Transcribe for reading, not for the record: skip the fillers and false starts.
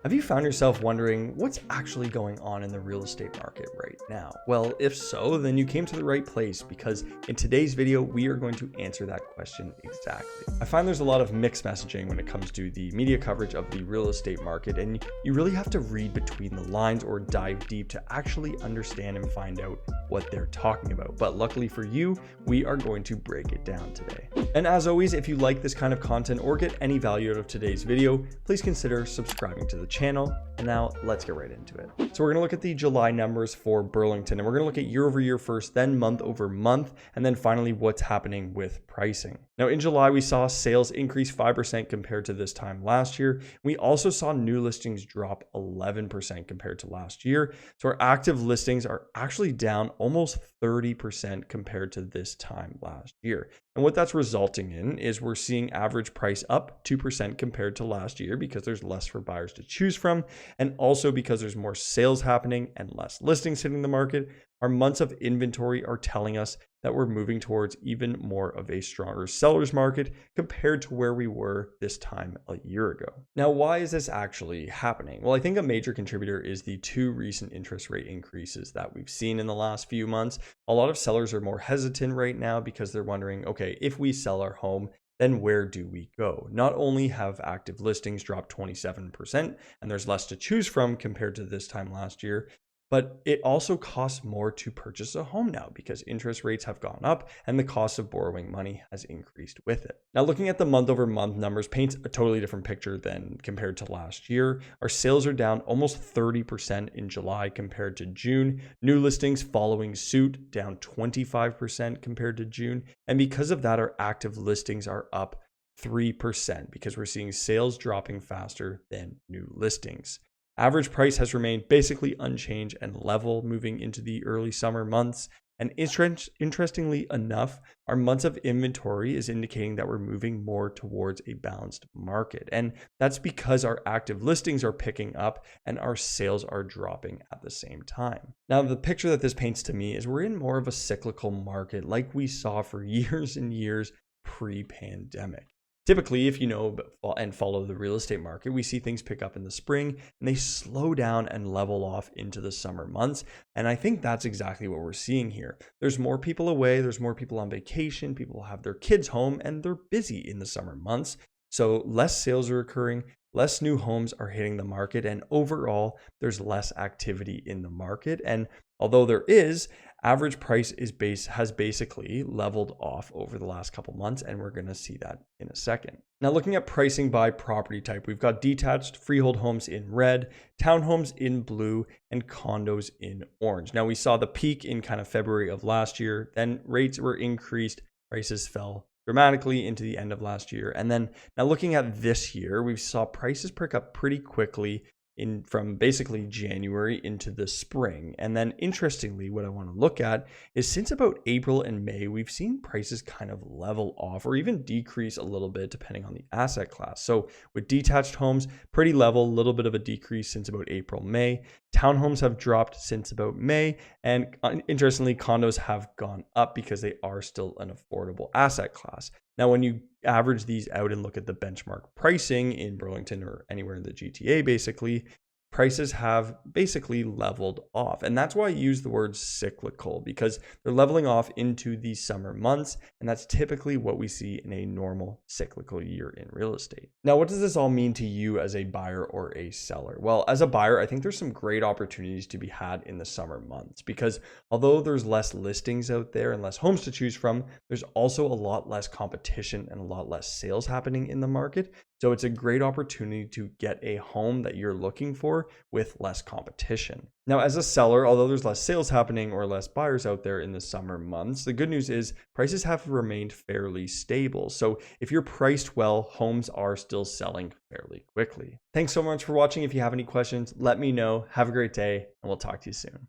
Have you found yourself wondering what's actually going on in the real estate market right now? Well, if so, then you came to the right place because in today's video, we are going to answer that question exactly. I find there's a lot of mixed messaging when it comes to the media coverage of the real estate market, and you really have to read between the lines or dive deep to actually understand and find out what they're talking about. But luckily for you, we are going to break it down today. And as always, if you like this kind of content or get any value out of today's video, please consider subscribing to the channel. And now let's get right into it. So we're going to look at the July numbers for Burlington, and we're going to look at year over year first, then month over month, and then finally what's happening with pricing. Now in July, we saw sales increase 5% compared to this time last year. We also saw new listings drop 11% compared to last year. So our active listings are actually down almost 30% compared to this time last year. And what that's resulting in is we're seeing average price up 2% compared to last year because there's less for buyers to choose from. And also because there's more sales happening and less listings hitting the market, our months of inventory are telling us that we're moving towards even more of a stronger seller's market compared to where we were this time a year ago. Now, why is this actually happening? Well, I think a major contributor is the two recent interest rate increases that we've seen in the last few months. A lot of sellers are more hesitant right now because they're wondering, okay, if we sell our home, then where do we go? Not only have active listings dropped 27% and there's less to choose from compared to this time last year, but it also costs more to purchase a home now because interest rates have gone up and the cost of borrowing money has increased with it. Now, looking at the month over month numbers paints a totally different picture than compared to last year. Our sales are down almost 30% in July compared to June. New listings following suit down 25% compared to June. And because of that, our active listings are up 3% because we're seeing sales dropping faster than new listings. Average price has remained basically unchanged and level moving into the early summer months. And interestingly enough, our months of inventory is indicating that we're moving more towards a balanced market. And that's because our active listings are picking up and our sales are dropping at the same time. Now, the picture that this paints to me is we're in more of a cyclical market like we saw for years and years pre-pandemic. Typically, if you know and follow the real estate market, we see things pick up in the spring and they slow down and level off into the summer months. And I think that's exactly what we're seeing here. There's more people away, there's more people on vacation, people have their kids home, and they're busy in the summer months. So less sales are occurring, less new homes are hitting the market, and overall, there's less activity in the market. And although there is, average price has basically leveled off over the last couple months, and we're going to see that in a second. Now, looking at pricing by property type, we've got detached freehold homes in red, townhomes in blue, and condos in orange. Now, we saw the peak in kind of February of last year, then rates were increased, prices fell dramatically into the end of last year. And then now looking at this year, we saw prices pick up pretty quickly from basically January into the spring. And then interestingly, what I want to look at is since about April and May, we've seen prices kind of level off or even decrease a little bit depending on the asset class. So with detached homes, pretty level, a little bit of a decrease since about April, May. Townhomes have dropped since about May. And interestingly, condos have gone up because they are still an affordable asset class. Now, when you average these out and look at the benchmark pricing in Burlington or anywhere in the GTA, basically, prices have basically leveled off. And that's why I use the word cyclical, because they're leveling off into the summer months. And that's typically what we see in a normal cyclical year in real estate. Now, what does this all mean to you as a buyer or a seller? Well, as a buyer, I think there's some great opportunities to be had in the summer months because although there's less listings out there and less homes to choose from, there's also a lot less competition and a lot less sales happening in the market. So it's a great opportunity to get a home that you're looking for with less competition. Now, as a seller, although there's less sales happening or less buyers out there in the summer months, the good news is prices have remained fairly stable. So if you're priced well, homes are still selling fairly quickly. Thanks so much for watching. If you have any questions, let me know. Have a great day, and we'll talk to you soon.